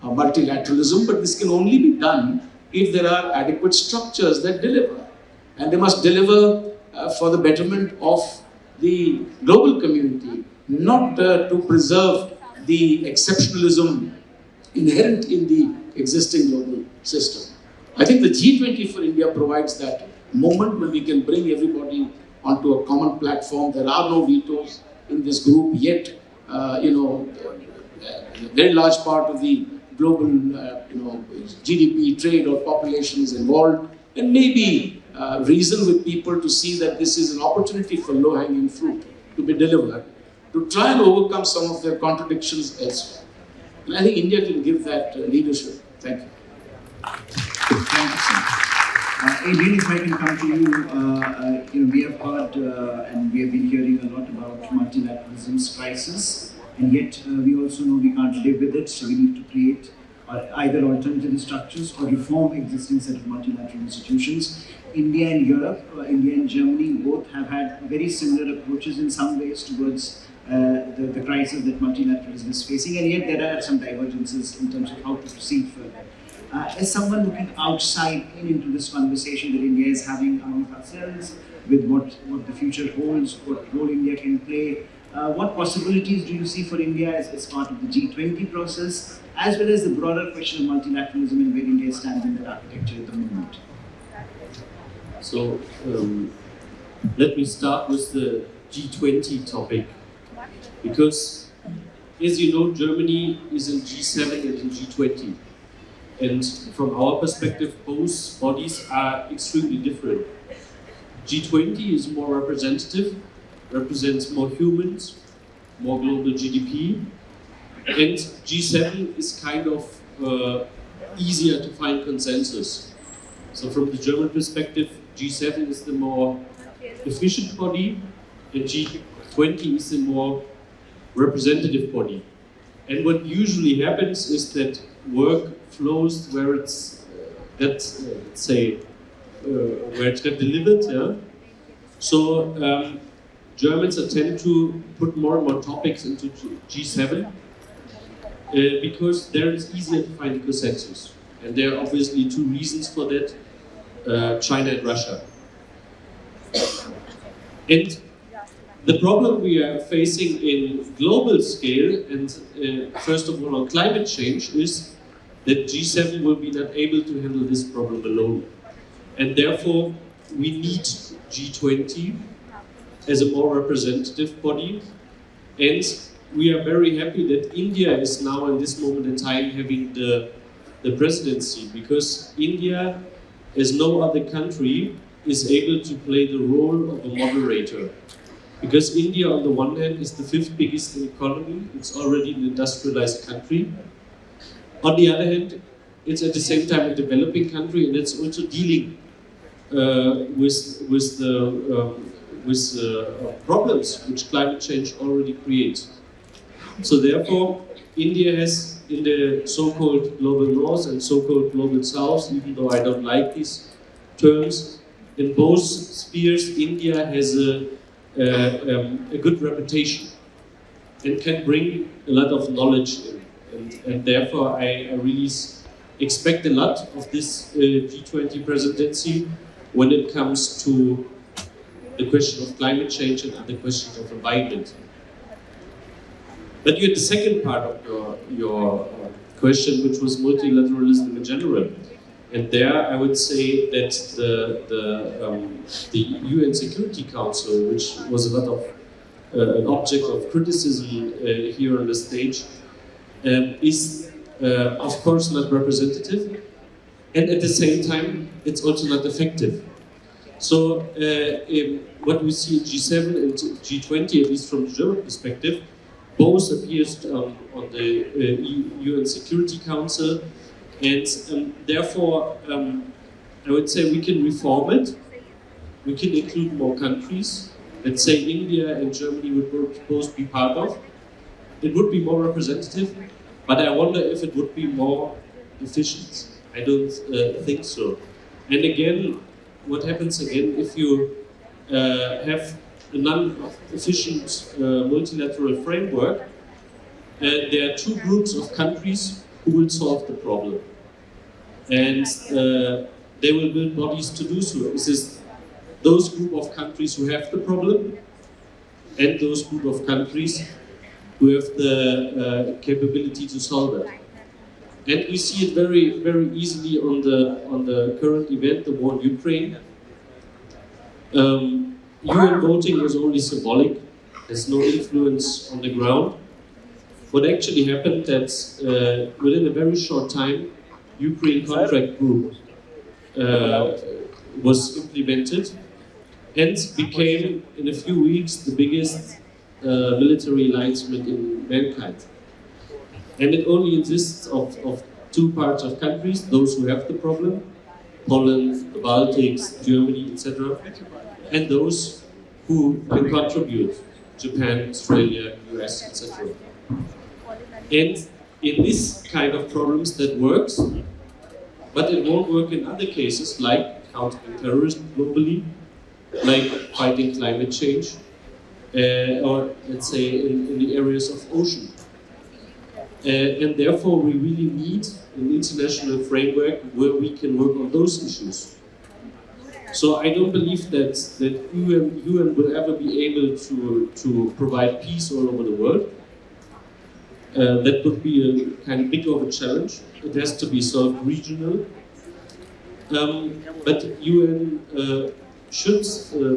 multilateralism, but this can only be done if there are adequate structures that deliver. And they must deliver for the betterment of the global community, not to preserve the exceptionalism inherent in the existing global system. I think the G20 for India provides that moment when we can bring everybody onto a common platform. There are no vetoes in this group yet. A very large part of the global, GDP, trade or population is involved, and maybe reason with people to see that this is an opportunity for low-hanging fruit to be delivered, to try and overcome some of their contradictions elsewhere. And I think India can give that leadership. Thank you. Thank you, sir. Adrian, if I can come to you, we have heard and we have been hearing a lot about multilateralism's crisis, and yet we also know we can't live with it, so we need to create either alternative structures or reform existing set of multilateral institutions. India and Europe, India and Germany both have had very similar approaches in some ways towards the crisis that multilateralism is facing, and yet there are some divergences in terms of how to proceed further. As someone looking outside into this conversation that India is having among ourselves, with what the future holds, what role India can play, what possibilities do you see for India as part of the G20 process, as well as the broader question of multilateralism and where India stands in that architecture at the moment? So, let me start with the G20 topic, because, as you know, Germany is in G7 and in G20. And from our perspective, both bodies are extremely different. G20 is more representative, represents more humans, more global GDP, and G7 is kind of easier to find consensus. So from the German perspective, G7 is the more efficient body, and G20 is the more representative body. And what usually happens is that work flows where it's where it's got delivered. Yeah. So Germans tend to put more and more topics into G7 because there it's easier to find a consensus, and there are obviously two reasons for that: China and Russia. And the problem we are facing in global scale, and first of all on climate change, is that G7 will be not able to handle this problem alone. And therefore, we need G20 as a more representative body. And we are very happy that India is now, in this moment in time, having the presidency, because India, as no other country, is able to play the role of a moderator. Because India, on the one hand, is the 5th biggest economy, it's already an industrialized country. On the other hand, it's at the same time a developing country, and it's also dealing with problems which climate change already creates. So therefore, India has, in the so-called global north and so-called global south, even though I don't like these terms, in both spheres, India has a good reputation and can bring a lot of knowledge in. And therefore, I really expect a lot of this G20 presidency when it comes to the question of climate change and other questions of environment. But you had the second part of your question, which was multilateralism in general. And there, I would say that the UN Security Council, which was a lot of an object of criticism here on the stage, is of course not representative, and at the same time it's also not effective. So what we see in G7 and G20, at least from the German perspective, both appears on the UN Security Council, and therefore I would say we can reform it, we can include more countries. Let's say India and Germany would both be part of. It would be more representative, but I wonder if it would be more efficient. I don't think so. And again, what happens again if you have a non-efficient multilateral framework? There are two groups of countries who will solve the problem, and they will build bodies to do so. This is those group of countries who have the problem, and those group of countries who have the capability to solve it. And we see it very, very easily on the current event, the war in Ukraine, UN voting was only symbolic, has no influence on the ground. What actually happened that within a very short time, Ukraine contract group was implemented and became, in a few weeks, the biggest military alignment in mankind. And it only consists of two parts of countries, those who have the problem, Poland, the Baltics, Germany, etc., and those who can contribute, Japan, Australia, US, etc. And in this kind of problems that works, but it won't work in other cases like countering terrorism globally, like fighting climate change, or let's say in the areas of ocean. And therefore we really need an international framework where we can work on those issues. So I don't believe that UN will ever be able to provide peace all over the world. That would be a kind of big of a challenge. It has to be solved regional. But UN should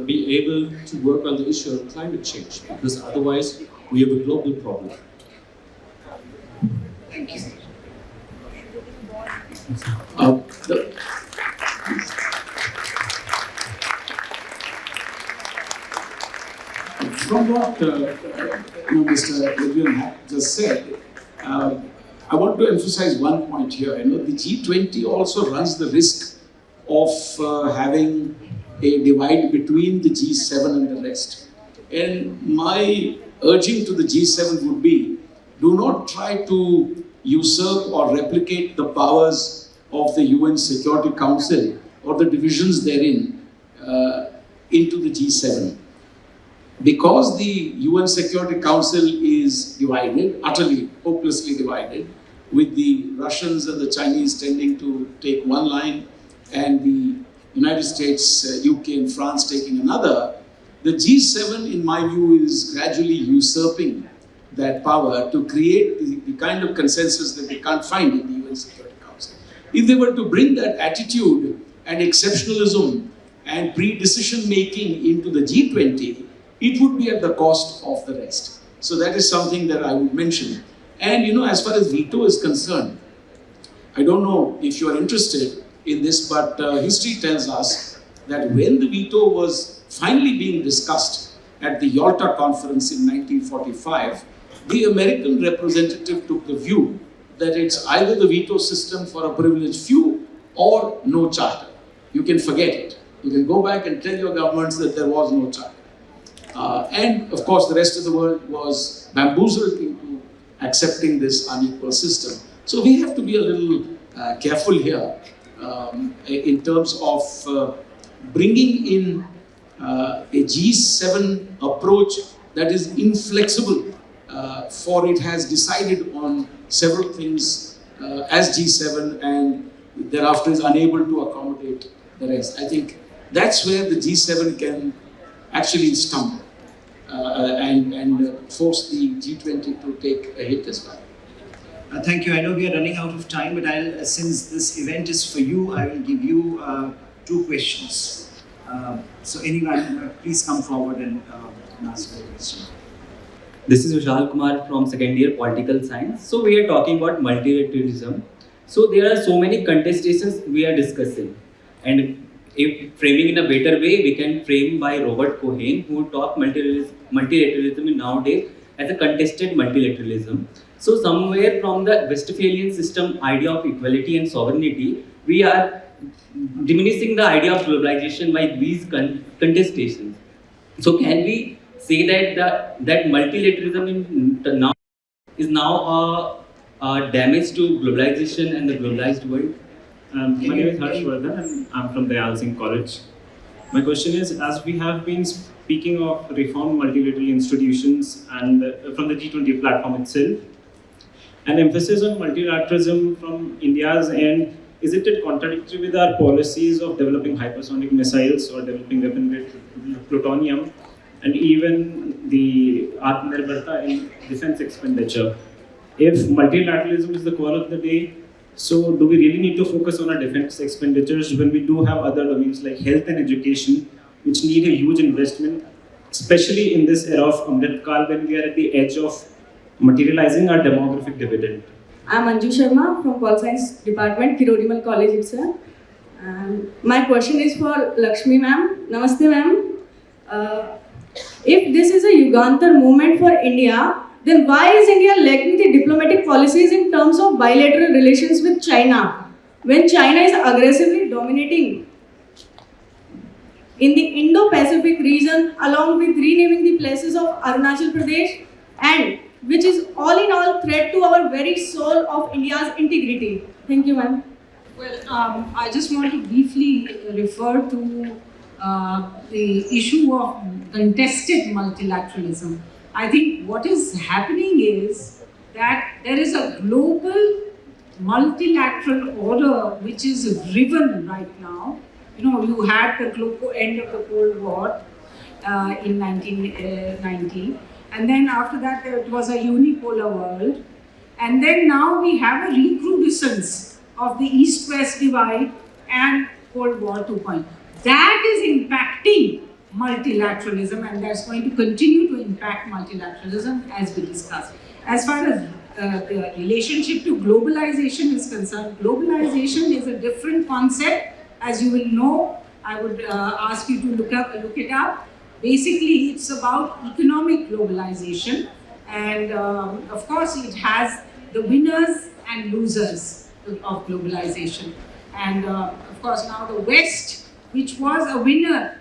be able to work on the issue of climate change, because otherwise we have a global problem. Thank you. From what Mr. Adrian Haack just said, I want to emphasize one point here. The G20 also runs the risk of having a divide between the G7 and the rest. And my urging to the G7 would be, do not try to usurp or replicate the powers of the UN Security Council or the divisions therein into the G7. Because the UN Security Council is divided, utterly, hopelessly divided, with the Russians and the Chinese tending to take one line and the United States, UK and France taking another, the G7, in my view, is gradually usurping that power to create the kind of consensus that they can't find in the UN Security Council. If they were to bring that attitude and exceptionalism and pre-decision making into the G20, it would be at the cost of the rest. So that is something that I would mention. And as far as veto is concerned, I don't know if you are interested in this, but history tells us that when the veto was finally being discussed at the Yalta Conference in 1945, the American representative took the view that it's either the veto system for a privileged few or no charter. You can forget it. You can go back and tell your governments that there was no charter. And of course, the rest of the world was bamboozled into accepting this unequal system. So we have to be a little careful here in terms of bringing in a G7 approach that is inflexible, for it has decided on several things as G7 and thereafter is unable to accommodate the rest. I think that's where the G7 can actually stumble and force the G20 to take a hit as well. Thank you. I know we are running out of time, but since this event is for you, I will give you 2 questions. So anyone, please come forward and ask a question. This is Vishal Kumar from second year political science. So we are talking about multilateralism. So there are so many contestations we are discussing, and if framing in a better way, we can frame by Robert Cohen, who taught multilateralism nowadays as a contested multilateralism. So somewhere from the Westphalian system idea of equality and sovereignty, we are diminishing the idea of globalization by these contestations. So can we say that that multilateralism is now a damage to globalization and the globalized world? My name is Harshvardhan and I'm from the Dayal College. My question is, as we have been speaking of reformed multilateral institutions and from the G20 platform itself, an emphasis on multilateralism from India's end, is it contradictory with our policies of developing hypersonic missiles or developing weapon-grade plutonium, and even the Atmanirbharta in defense expenditure? If multilateralism is the call of the day, so do we really need to focus on our defense expenditures when we do have other domains like health and education which need a huge investment, especially in this era of Amrit Kal when we are at the edge of materializing our demographic dividend? I'm Anju Sharma from Pol Science Department, Kirodimal College itself. My question is for Lakshmi ma'am. Namaste ma'am. If this is a Yugantar movement for India, then why is India lacking the diplomatic policies in terms of bilateral relations with China, when China is aggressively dominating in the Indo-Pacific region, along with renaming the places of Arunachal Pradesh, and which is all in all threat to our very soul of India's integrity? Thank you, ma'am. Well, I just want to briefly refer to the issue of contested multilateralism. I think what is happening is that there is a global multilateral order which is driven right now. You know, you had the end of the Cold War in 1990, and then after that it was a unipolar world, and then now we have a recrudescence of the East-West divide and Cold War 2.0. That is impacting multilateralism, and that's going to continue to impact multilateralism as we discussed. As far as the relationship to globalization is concerned, globalization is a different concept. As you will know, I would ask you to look it up. Basically, it's about economic globalization, and of course, it has the winners and losers of globalization. And of course, now the West, which was a winner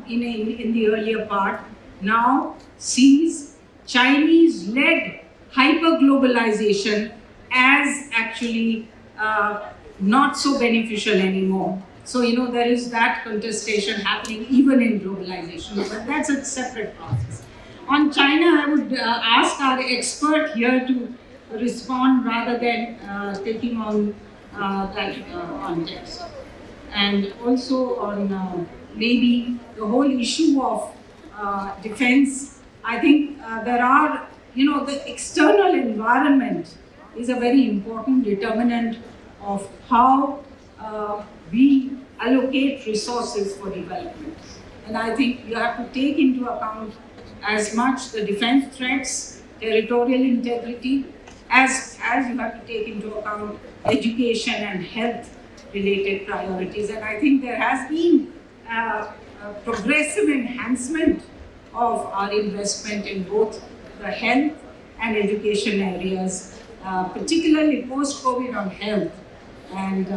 in the earlier part, now sees Chinese-led hyper-globalization as actually not so beneficial anymore. So, you know, there is that contestation happening even in globalization, but that's a separate process. On China, I would ask our expert here to respond rather than taking on that context. And also on maybe the whole issue of defense, I think there are, you know, the external environment is a very important determinant of how we allocate resources for development. And I think you have to take into account as much the defense threats, territorial integrity, as you have to take into account education and health related priorities. And I think there has been a progressive enhancement of our investment in both the health and education areas, particularly post-COVID on health. And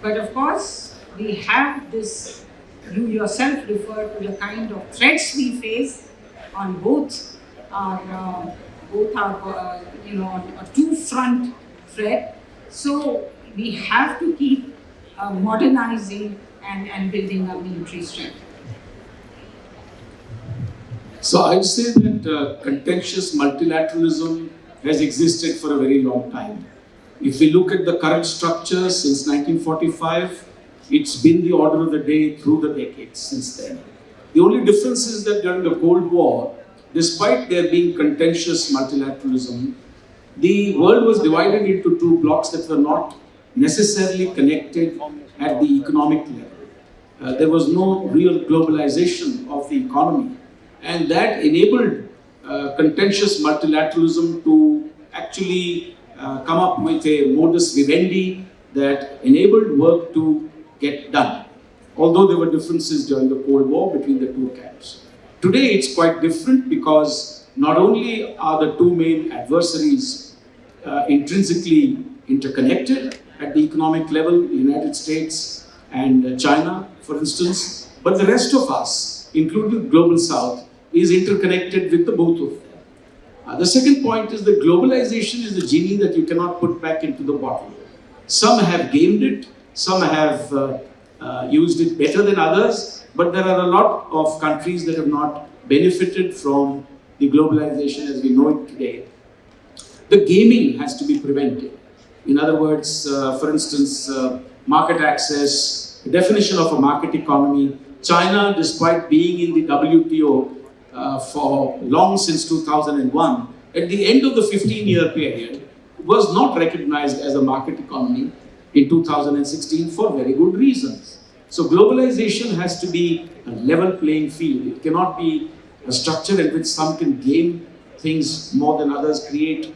but of course, we have this, you yourself refer to the kind of threats we face on both our you know, a two-front threat. So we have to keep modernizing and building our military strength. So I'd say that contentious multilateralism has existed for a very long time. If we look at the current structure since 1945, it's been the order of the day through the decades since then. The only difference is that during the Cold War, despite there being contentious multilateralism, the world was divided into two blocks that were not necessarily connected at the economic level. There was no real globalization of the economy, and that enabled contentious multilateralism to actually come up with a modus vivendi that enabled work to get done, although there were differences during the Cold War between the two camps. Today it's quite different because not only are the two main adversaries intrinsically interconnected at the economic level, the United States and China, for instance, but the rest of us, including the Global South, is interconnected with the both of them. The second point is that globalization is the genie that you cannot put back into the bottle. Some have gamed it, some have used it better than others, but there are a lot of countries that have not benefited from the globalization as we know it today. The gaming has to be prevented. In other words, for instance, market access, the definition of a market economy. China, despite being in the WTO for long since 2001, at the end of the 15-year period, was not recognized as a market economy in 2016 for very good reasons. So globalization has to be a level playing field. It cannot be a structure in which some can gain things more than others, create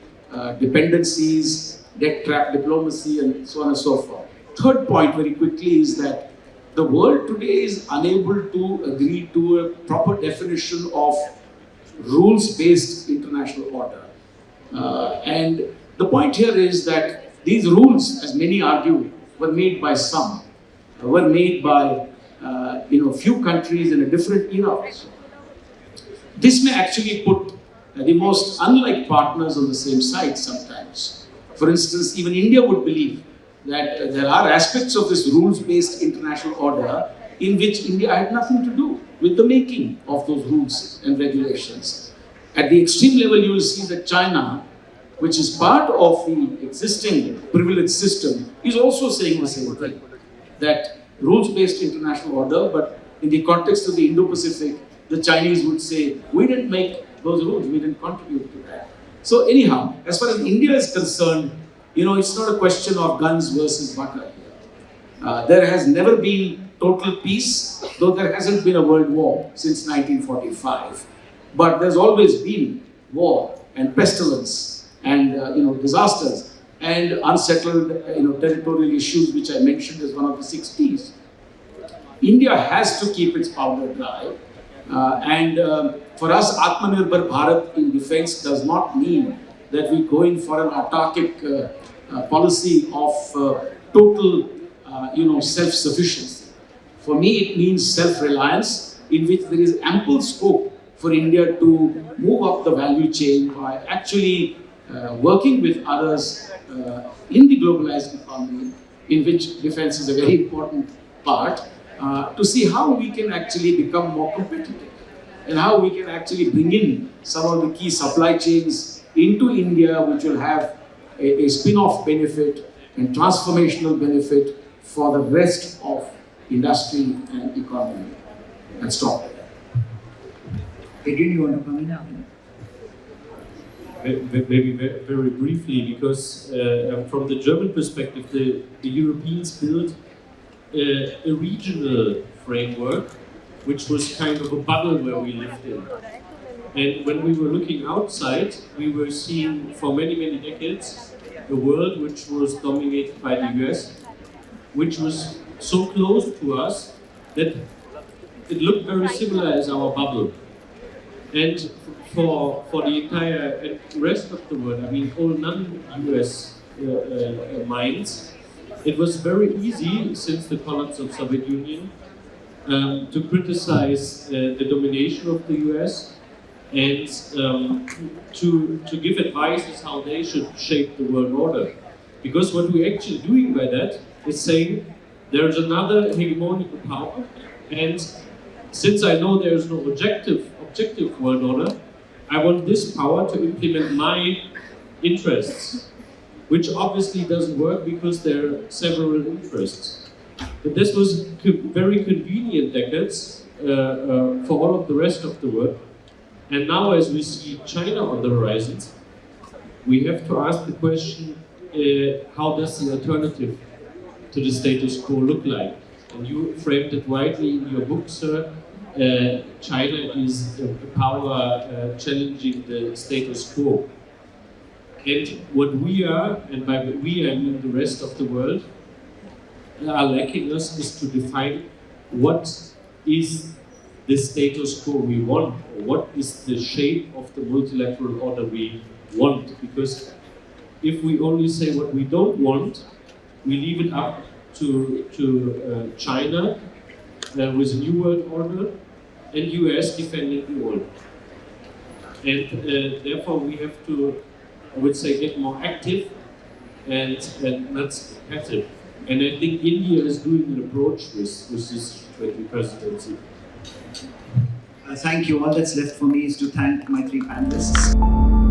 dependencies, debt trap diplomacy, and so on and so forth. Third point, very quickly, is that the world today is unable to agree to a proper definition of rules-based international order. And the point here is that these rules, as many argue, were made by some, were made by few countries in a different era. This may actually put the most unlike partners on the same side sometimes. For instance, even India would believe that there are aspects of this rules-based international order in which India had nothing to do with the making of those rules and regulations. At the extreme level, you will see that China, which is part of the existing privilege system, is also saying the same thing. That rules-based international order, but in the context of the Indo-Pacific, the Chinese would say, we didn't make those rules, we didn't contribute to that. So anyhow, as far as India is concerned, it's not a question of guns versus butter here. There has never been total peace, though there hasn't been a world war since 1945. But there's always been war and pestilence and disasters and unsettled territorial issues, which I mentioned as one of the 6 Ps. India has to keep its powder dry. For us, Atmanirbhar Bharat in defense does not mean that we go in for an autarkic policy of total, self-sufficiency. For me, it means self-reliance, in which there is ample scope for India to move up the value chain by actually working with others in the globalized economy, in which defense is a very important part, to see how we can actually become more competitive and how we can actually bring in some of the key supply chains into India, which will have a spin-off benefit and transformational benefit for the rest of industry and economy. And stop there. Adrian, you want to come in? Maybe very briefly, because from the German perspective, the Europeans built a regional framework, which was kind of a bubble where we lived in. And when we were looking outside, we were seeing for many, many decades a world which was dominated by the US, which was so close to us that it looked very similar as our bubble. And for the entire rest of the world, I mean, all non-US minds, it was very easy since the collapse of Soviet Union to criticize the domination of the US and to give advices how they should shape the world order. Because what we're actually doing by that is saying there's another hegemonic power, and since I know there's no objective world order, I want this power to implement my interests, which obviously doesn't work because there are several interests. But this was very convenient decades for all of the rest of the world. And now, as we see China on the horizons, we have to ask the question, how does the alternative to the status quo look like? And you framed it rightly in your book, sir. China is a power challenging the status quo. And what we are, and by we I mean the rest of the world, are lacking us is to define what is the status quo we want, or what is the shape of the multilateral order we want. Because if we only say what we don't want, we leave it up to China with a new world order and US defending the old. And therefore we have to, I would say, get more active and not passive. And I think India is doing an approach with this G20 presidency. Thank you. All that's left for me is to thank my 3 panelists.